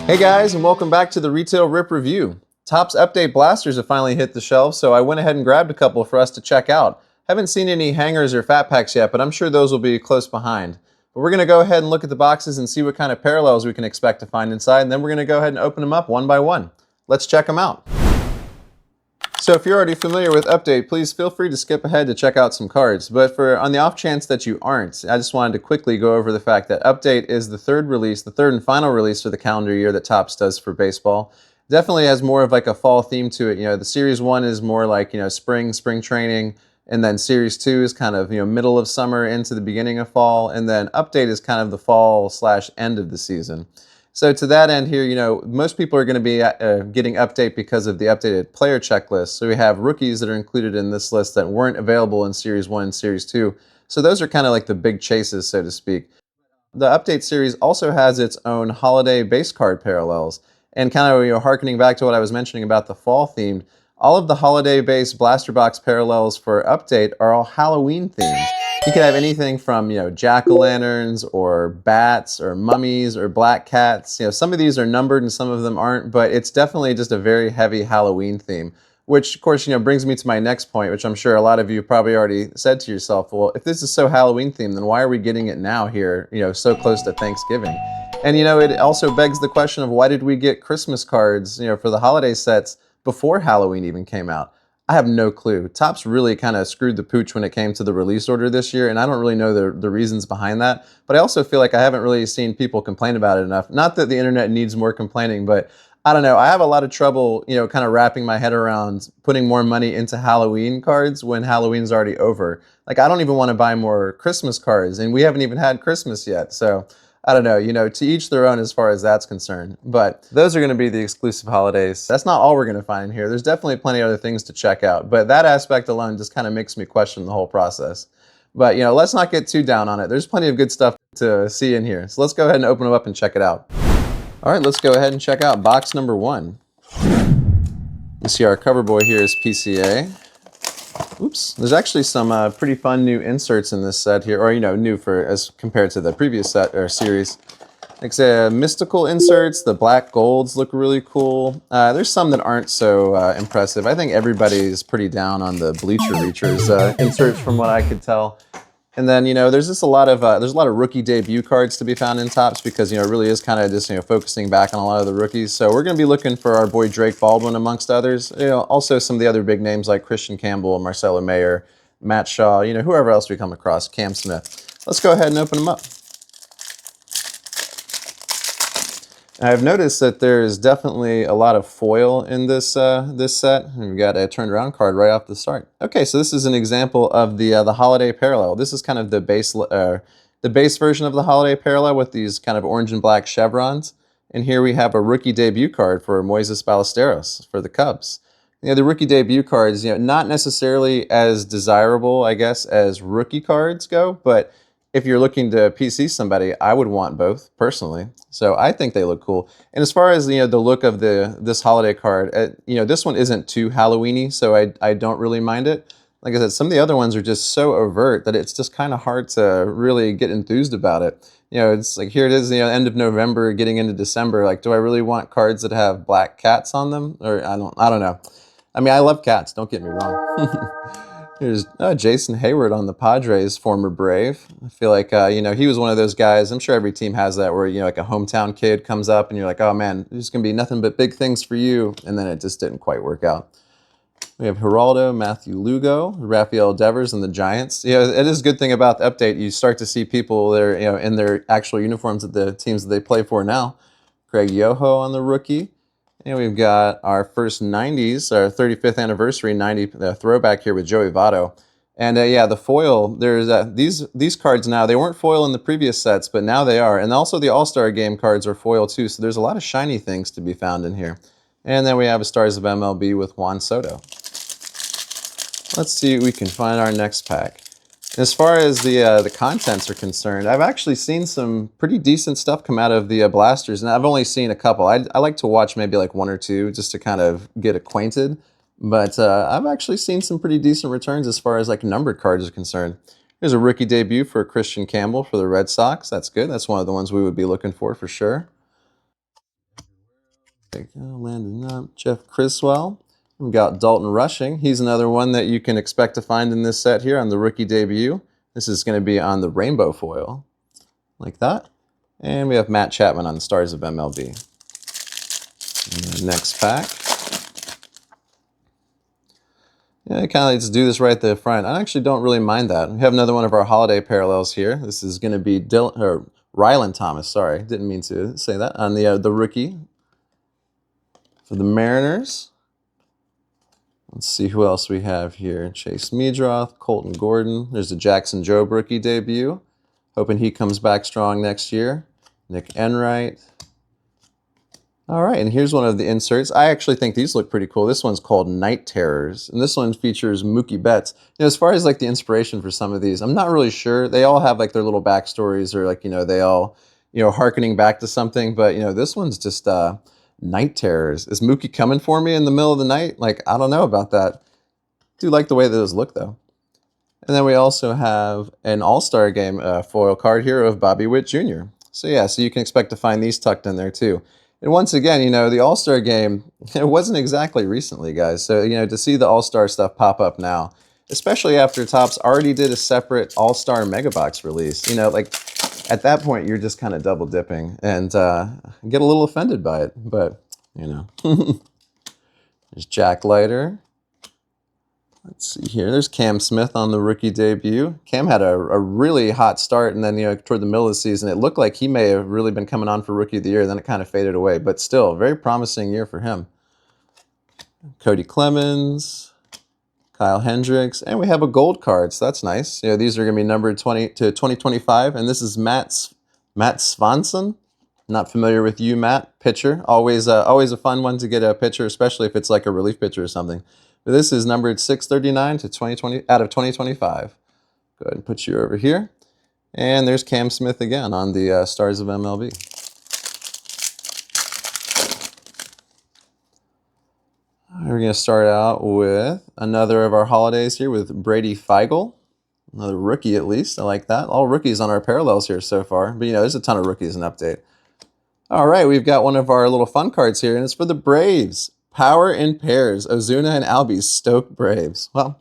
Hey guys, and welcome back to the Retail Rip Review. Topps Update blasters have finally hit the shelves, so I went ahead and grabbed a couple for us to check out. Haven't seen any hangers or fat packs yet, but I'm sure those will be close behind. But we're going to go ahead and look at the boxes and see what kind of parallels we can expect to find inside, and then we're going to go ahead and open them up one by one. Let's check them out. So if you're already familiar with Update, please feel free to skip ahead to check out some cards. But on the off chance that you aren't, I just wanted to quickly go over the fact that Update is the third and final release for the calendar year that Topps does for baseball. Definitely has more of like a fall theme to it. You know, the Series 1 is more like, spring training, and then Series 2 is kind of, middle of summer into the beginning of fall, and then Update is kind of the fall/end of the season. So to that end here, most people are going to be getting Update because of the updated player checklist. So we have rookies that are included in this list that weren't available in Series 1 and Series 2. So those are kind of like the big chases, so to speak. The Update series also has its own holiday base card parallels. And kind of harkening back to what I was mentioning about the fall themed, all of the holiday-based blaster box parallels for Update are all Halloween themed. You could have anything from, jack-o'-lanterns or bats or mummies or black cats. Some of these are numbered and some of them aren't, but it's definitely just a very heavy Halloween theme, which of course, brings me to my next point, which I'm sure a lot of you probably already said to yourself, well, if this is so Halloween themed, then why are we getting it now here, so close to Thanksgiving? And, it also begs the question of why did we get Christmas cards, for the holiday sets before Halloween even came out? I have no clue. Topps really kind of screwed the pooch when it came to the release order this year, and I don't really know the reasons behind that. But I also feel like I haven't really seen people complain about it enough. Not that the internet needs more complaining, but I don't know. I have a lot of trouble, kind of wrapping my head around putting more money into Halloween cards when Halloween's already over. Like, I don't even want to buy more Christmas cards, and we haven't even had Christmas yet. So I don't know, to each their own as far as that's concerned. But those are going to be the exclusive holidays. That's not all we're going to find in here. There's definitely plenty of other things to check out. But that aspect alone just kind of makes me question the whole process. But, let's not get too down on it. There's plenty of good stuff to see in here. So let's go ahead and open them up and check it out. All right, let's go ahead and check out box number 1. You see our cover boy here is PCA. Oops. There's actually some pretty fun new inserts in this set here, or new as compared to the previous set or series. Like mystical inserts, the black golds look really cool. There's some that aren't so impressive. I think everybody's pretty down on the Bleacher Reachers inserts from what I could tell. And then, there's just a lot of rookie debut cards to be found in Topps because, it really is kind of just, focusing back on a lot of the rookies. So we're going to be looking for our boy Drake Baldwin amongst others. Also some of the other big names like Christian Campbell, Marcelo Mayer, Matt Shaw, whoever else we come across, Cam Smith. Let's go ahead and open them up. I've noticed that there's definitely a lot of foil in this set. We've got a turned around card right off the start. Okay, so this is an example of the holiday parallel. This is kind of the base version of the holiday parallel with these kind of orange and black chevrons. And here we have a rookie debut card for Moises Ballesteros for the Cubs. The rookie debut cards, not necessarily as desirable, I guess, as rookie cards go, but if you're looking to PC somebody, I would want both personally. So I think they look cool. And as far as the look of this holiday card, this one isn't too Halloween-y, so I don't really mind it. Like I said, some of the other ones are just so overt that it's just kind of hard to really get enthused about it. It's like here it is, end of November, getting into December. Like, do I really want cards that have black cats on them? Or I don't know. I mean, I love cats. Don't get me wrong. Here's Jason Hayward on the Padres, former Brave. I feel like, he was one of those guys. I'm sure every team has that where, like a hometown kid comes up and you're like, oh man, there's going to be nothing but big things for you. And then it just didn't quite work out. We have Geraldo, Matthew Lugo, Rafael Devers, and the Giants. It is a good thing about the update. You start to see people that are, in their actual uniforms of the teams that they play for now. Craig Yoho on the rookie. And we've got our first 90s, our 35th anniversary 90 throwback here with Joey Votto. And yeah, the foil, there's these cards now, they weren't foil in the previous sets, but now they are. And also the All-Star Game cards are foil too, so there's a lot of shiny things to be found in here. And then we have a Stars of MLB with Juan Soto. Let's see if we can find our next pack. As far as the contents are concerned, I've actually seen some pretty decent stuff come out of the blasters, and I've only seen a couple. I like to watch maybe like one or two just to kind of get acquainted, but I've actually seen some pretty decent returns as far as like numbered cards are concerned. Here's a rookie debut for Christian Campbell for the Red Sox. That's good. That's one of the ones we would be looking for sure. There you go, landing up. Jeff Criswell. We've got Dalton Rushing. He's another one that you can expect to find in this set here on the rookie debut. This is going to be on the rainbow foil, like that. And we have Matt Chapman on the Stars of MLB. Next pack. Yeah, I kind of like to do this right at the front. I actually don't really mind that. We have another one of our holiday parallels here. This is going to be Ryland Thomas. Sorry, didn't mean to say that. On the rookie for the Mariners. Let's see who else we have here. Chase Meadroth, Colton Gordon. There's the Jackson Jobe rookie debut. Hoping he comes back strong next year. Nick Enright. All right, and here's one of the inserts. I actually think these look pretty cool. This one's called Night Terrors, and this one features Mookie Betts. As far as like the inspiration for some of these, I'm not really sure. They all have like their little backstories, or like they all hearkening back to something. But this one's just Night Terrors. Is Mookie coming for me in the middle of the night? Like, I don't know about that. Do like the way those look though. And then we also have an All-Star Game foil card here of Bobby Witt Jr. So yeah, so you can expect to find these tucked in there too. And once again, the All-Star Game, it wasn't exactly recently, guys. So, to see the All-Star stuff pop up now, especially after Topps already did a separate All-Star Mega Box release, like at that point, you're just kind of double dipping and get a little offended by it. But, There's Jack Leiter. Let's see here. There's Cam Smith on the rookie debut. Cam had a really hot start, and then toward the middle of the season, it looked like he may have really been coming on for rookie of the year. Then it kind of faded away, but still, very promising year for him. Cody Clemens, Kyle Hendricks, and we have a gold card, so that's nice. These are going to be numbered 20 to 2025, and this is Matt Swanson. Not familiar with you, Matt. Pitcher, always a fun one to get a pitcher, especially if it's like a relief pitcher or something. But this is numbered 639 to 2020 out of 2025. Go ahead and put you over here. And there's Cam Smith again on the Stars of MLB. We're going to start out with another of our holidays here with Brady Feigl. Another rookie at least. I like that. All rookies on our parallels here so far. But there's a ton of rookies in Update. All right, we've got one of our little fun cards here, and it's for the Braves. Power in pairs, Ozuna and Albies, Stoke Braves. Well,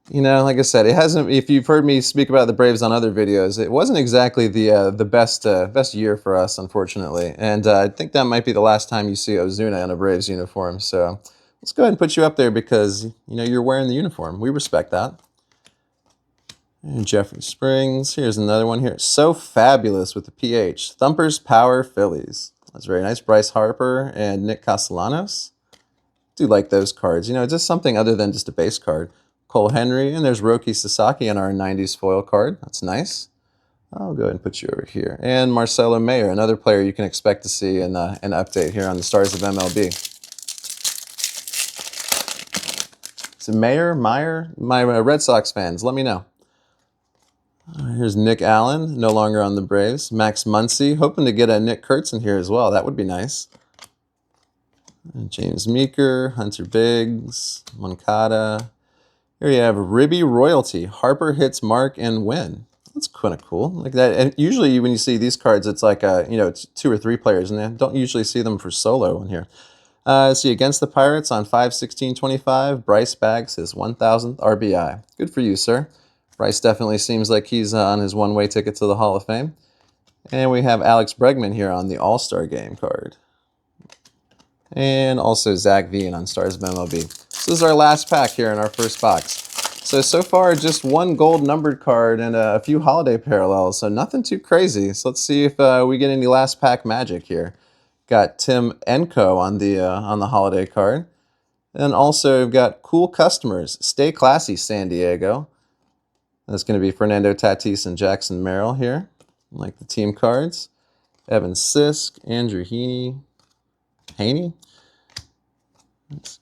like I said, it hasn't. If you've heard me speak about the Braves on other videos, it wasn't exactly the best year for us, unfortunately. And I think that might be the last time you see Ozuna in a Braves uniform. So let's go ahead and put you up there because you're wearing the uniform. We respect that. And Jeffrey Springs. Here's another one here. So Fabulous with the PH. Thumpers Power Phillies. That's very nice. Bryce Harper and Nick Castellanos. Do like those cards. Just something other than just a base card. Cole Henry, and there's Roki Sasaki on our 90s foil card. That's nice. I'll go ahead and put you over here. And Marcelo Mayer, another player you can expect to see in an update here on the Stars of MLB. Is it Meyer? My Red Sox fans, let me know. Here's Nick Allen, no longer on the Braves. Max Muncy, hoping to get a Nick Kurtz in here as well. That would be nice. And James Meeker, Hunter Biggs, Moncada. Here you have Ribby Royalty. Harper hits mark and win. That's kind of cool. Like that. And usually when you see these cards, it's like it's 2 or 3 players, and I don't usually see them for solo in here. See against the Pirates on 5/16/25. Bryce bags his 1,000th RBI. Good for you, sir. Bryce definitely seems like he's on his one-way ticket to the Hall of Fame. And we have Alex Bregman here on the All-Star Game card. And also Zach Veen on Stars of MLB. So this is our last pack here in our first box. So far, just one gold numbered card and a few holiday parallels, so nothing too crazy. So let's see if we get any last pack magic here. Got Tim Enko on the holiday card. And also we've got Cool Customers. Stay classy, San Diego. That's going to be Fernando Tatis and Jackson Merrill here. Like the team cards. Evan Sisk, Andrew Haney.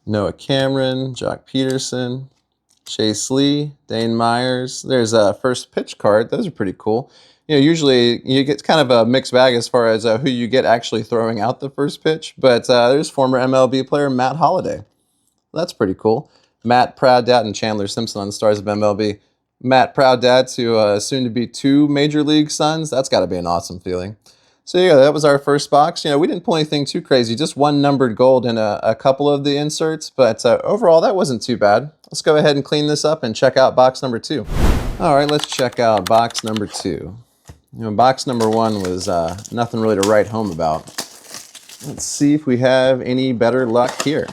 Noah Cameron, Jock Peterson, Chase Lee, Dane Myers. There's a first pitch card. Those are pretty cool. Usually you get kind of a mixed bag as far as who you get actually throwing out the first pitch. But there's former MLB player Matt Holliday. That's pretty cool. Matt Praddat and Chandler Simpson on the Stars of MLB. Matt, proud dad to soon to be 2 major league sons. That's got to be an awesome feeling. So yeah, that was our first box. We didn't pull anything too crazy, just one numbered gold in a couple of the inserts, but overall that wasn't too bad. Let's go ahead and clean this up and check out box number 2. All right, let's check out box number 2. Box number 1 was nothing really to write home about. Let's see if we have any better luck here.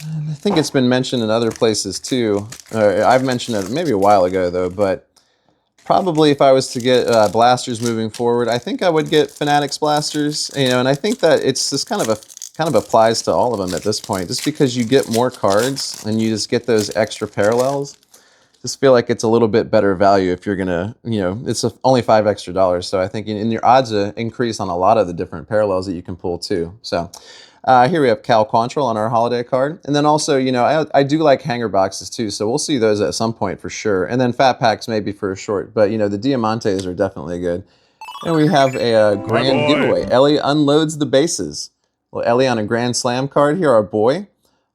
I think it's been mentioned in other places too. I've mentioned it maybe a while ago though, but probably if I was to get blasters moving forward, I think I would get Fanatics blasters. And I think that it's just kind of applies to all of them at this point, just because you get more cards and you just get those extra parallels. Just feel like it's a little bit better value if you're gonna, it's only $5 extra. So I think in your odds increase on a lot of the different parallels that you can pull too. So here we have Cal Quantrill on our holiday card. And then also, I do like hanger boxes too. So we'll see those at some point for sure. And then fat packs maybe for a short, but the Diamantes are definitely good. And we have a grand giveaway. Ellie unloads the bases. Well, Ellie on a Grand Slam card here, our boy.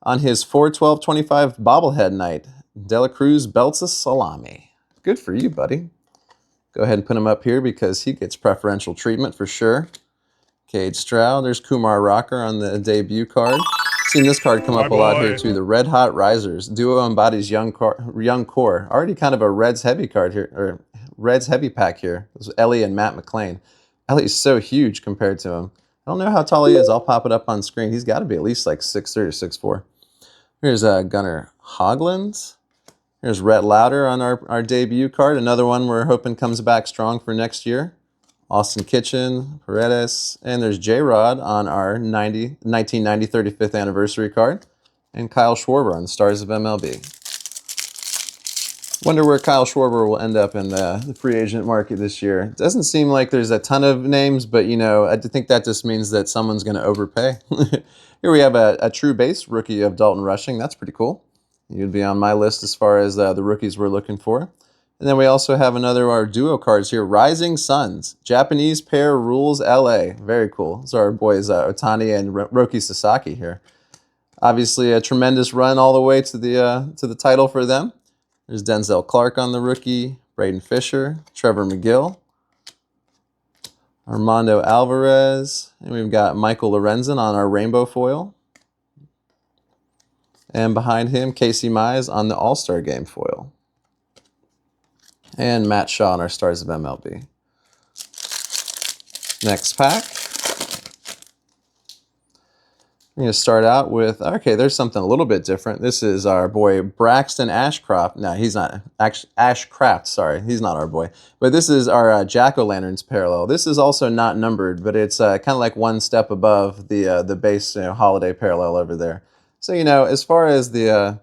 On his 4/12/25 bobblehead night, Dela Cruz belts a salami. Good for you, buddy. Go ahead and put him up here because he gets preferential treatment for sure. Cade Stroud. There's Kumar Rocker on the debut card. Seen this card come up a lot here too. The Red Hot Risers. Duo embodies young core. Already kind of a Reds heavy card here, or Reds heavy pack here. This is Ellie and Matt McLean. Ellie's so huge compared to him. I don't know how tall he is. I'll pop it up on screen. He's got to be at least like 6'3" or 6'4". Here's Gunnar Hoglund. Here's Rhett Lauder on our debut card. Another one we're hoping comes back strong for next year. Austin Kitchen, Paredes, and there's J-Rod on our 1990 35th anniversary card. And Kyle Schwarber on the Stars of MLB. Wonder where Kyle Schwarber will end up in the free agent market this year. It doesn't seem like there's a ton of names, but I think that just means that someone's going to overpay. Here we have a true base rookie of Dalton Rushing. That's pretty cool. You'd be on my list as far as the rookies we're looking for. And then we also have another of our duo cards here, Rising Suns, Japanese pair rules LA. Very cool. Those are our boys Otani and Roki Sasaki here. Obviously a tremendous run all the way to the title for them. There's Denzel Clark on the rookie, Braden Fisher, Trevor McGill, Armando Alvarez, and we've got Michael Lorenzen on our rainbow foil. And behind him, Casey Mize on the All-Star Game foil. And Matt Shaw on our Stars of MLB. Next pack. I'm going to start out with, okay, there's something a little bit different. This is our boy Braxton Ashcroft. No, he's not. Ashcraft, sorry. He's not our boy. But this is our Jack-O-Lanterns parallel. This is also not numbered, but it's kind of like one step above the base holiday parallel over there. So, as far as the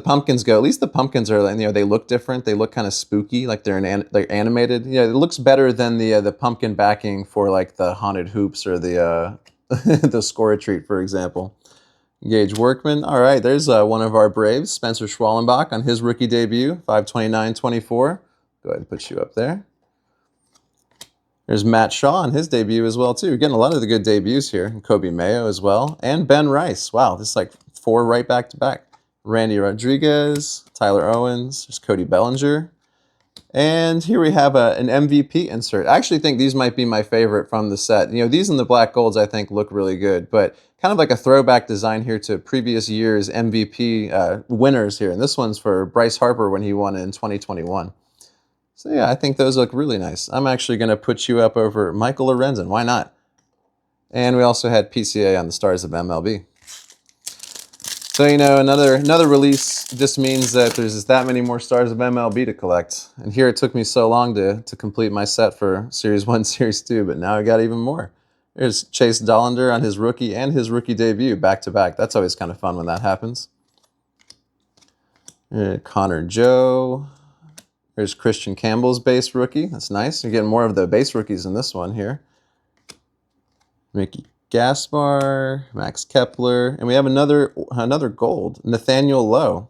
pumpkins go, at least the pumpkins are, they look different. They look kind of spooky, like they're animated. It looks better than the pumpkin backing for like the Haunted Hoops or the the Score a Treat, for example. Gage Workman. All right, there's one of our Braves, Spencer Schwallenbach on his rookie debut, 5/29/24. Go ahead and put you up there. There's Matt Shaw on his debut as well, too. We're getting a lot of the good debuts here. Kobe Mayo as well. And Ben Rice. Wow, this is like 4 right back-to-back. Randy Rodriguez, Tyler Owens, there's Cody Bellinger. And here we have an MVP insert. I actually think these might be my favorite from the set. These in the black golds I think look really good, but kind of like a throwback design here to previous year's MVP winners here. And this one's for Bryce Harper when he won in 2021. So yeah, I think those look really nice. I'm actually going to put you up over Michael Lorenzen. Why not? And we also had PCA on the Stars of MLB. So, another release just means that there's just that many more Stars of MLB to collect. And here it took me so long to complete my set for Series 1, Series 2, but now I got even more. There's Chase Dollander on his rookie and his rookie debut back-to-back. That's always kind of fun when that happens. Connor Joe. There's Christian Campbell's base rookie. That's nice. You're getting more of the base rookies in this one here. Mickey Gaspar, Max Kepler, and we have another gold, Nathaniel Lowe.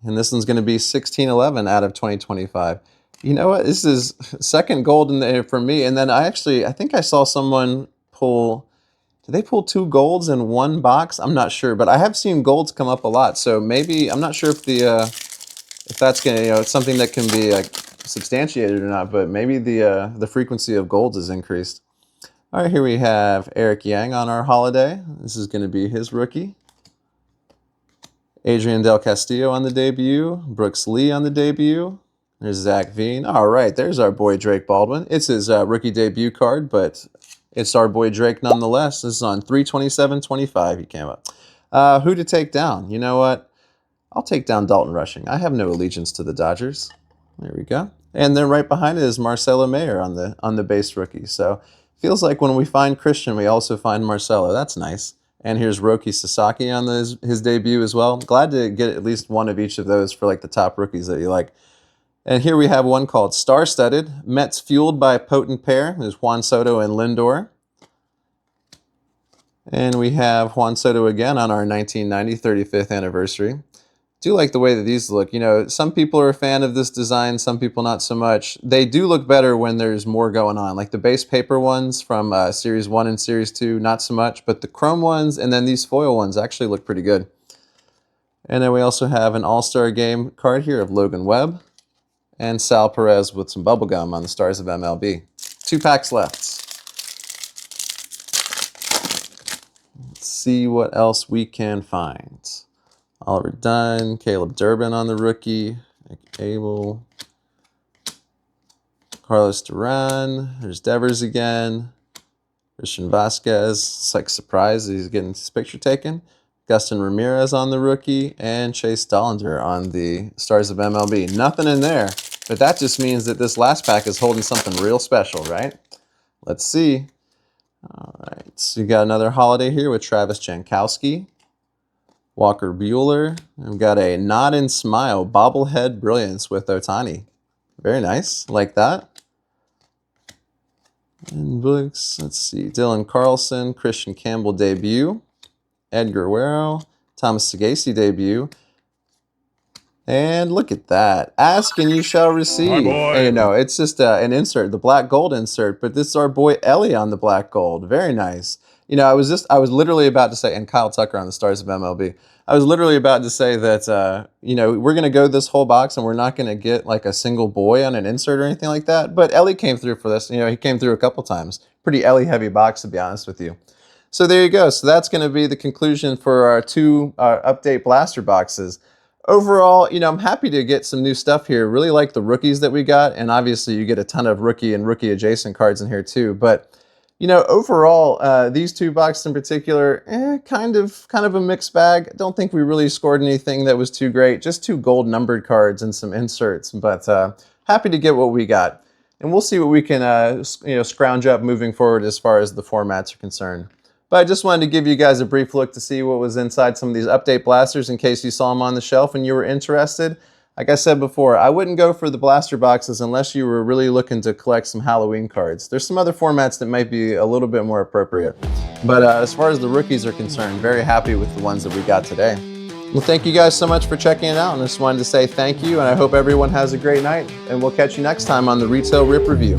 And this one's going to be 1611 out of 2025. You know what? This is second gold in there for me. And then I think I saw someone pull Did they pull 2 golds in one box? I'm not sure, but I have seen golds come up a lot. So maybe, I'm not sure if if that's gonna, it's something that can be like substantiated or not, but maybe the frequency of golds is increased. All right, here we have Eric Yang on our holiday. This is gonna be his rookie. Adrian Del Castillo on the debut. Brooks Lee on the debut. There's Zach Veen. All right, there's our boy Drake Baldwin. It's his rookie debut card, but it's our boy Drake nonetheless. This is on 3/27/25 he came up. Who to take down? You know what? I'll take down Dalton Rushing. I have no allegiance to the Dodgers. There we go. And then right behind it is Marcelo Mayer on the base rookie. So feels like when we find Christian, we also find Marcelo. That's nice. And here's Roki Sasaki on his debut as well. Glad to get at least one of each of those for like the top rookies that you like. And here we have one called Star-Studded. Mets Fueled by a Potent Pair. There's Juan Soto and Lindor. And we have Juan Soto again on our 1990 35th anniversary. Do like the way that these look. You know, some people are a fan of this design, some people not so much. They do look better when there's more going on. Like the base paper ones from Series 1 and Series 2, not so much. But the chrome ones and then these foil ones actually look pretty good. And then we also have an All-Star Game card here of Logan Webb and Sal Perez with some bubblegum on the Stars of MLB. 2 packs left. Let's see what else we can find. Oliver Dunn, Caleb Durbin on the rookie, Nick Abel, Carlos Duran, there's Devers again, Christian Vasquez, it's like surprised he's getting his picture taken. Gustin Ramirez on the rookie, and Chase Dollinger on the Stars of MLB. Nothing in there, but that just means that this last pack is holding something real special, right? Let's see. All right, so you got another holiday here with Travis Jankowski, Walker Buehler. I've got a Nod and Smile bobblehead brilliance with Ohtani. Very nice, like that. And books, let's see, Dylan Carlson, Christian Campbell debut. Edgar Guerrero, Thomas Sagasi debut. And look at that. Ask and you shall receive. And, you know, it's just an insert, the black gold insert, but this is our boy Ellie on the black gold. Very nice. You know, I was literally about to say, and Kyle Tucker on the Stars of MLB. I was literally about to say that, you know, we're going to go this whole box and we're not going to get like a single boy on an insert or anything like that. But Ellie came through for this. You know, he came through a couple times. Pretty Ellie heavy box, to be honest with you. So there you go. So that's going to be the conclusion for our 2 update blaster boxes. Overall, you know, I'm happy to get some new stuff here. Really like the rookies that we got. And obviously you get a ton of rookie and rookie adjacent cards in here too. But, you know, overall, these 2 boxes in particular, kind of a mixed bag. I don't think we really scored anything that was too great. Just 2 gold numbered cards and some inserts. But happy to get what we got. And we'll see what we can, you know, scrounge up moving forward as far as the formats are concerned. But I just wanted to give you guys a brief look to see what was inside some of these update blasters in case you saw them on the shelf and you were interested. Like I said before, I wouldn't go for the blaster boxes unless you were really looking to collect some Halloween cards. There's some other formats that might be a little bit more appropriate. But as far as the rookies are concerned, very happy with the ones that we got today. Well, thank you guys so much for checking it out. And I just wanted to say thank you, and I hope everyone has a great night. And we'll catch you next time on the Retail Rip Review.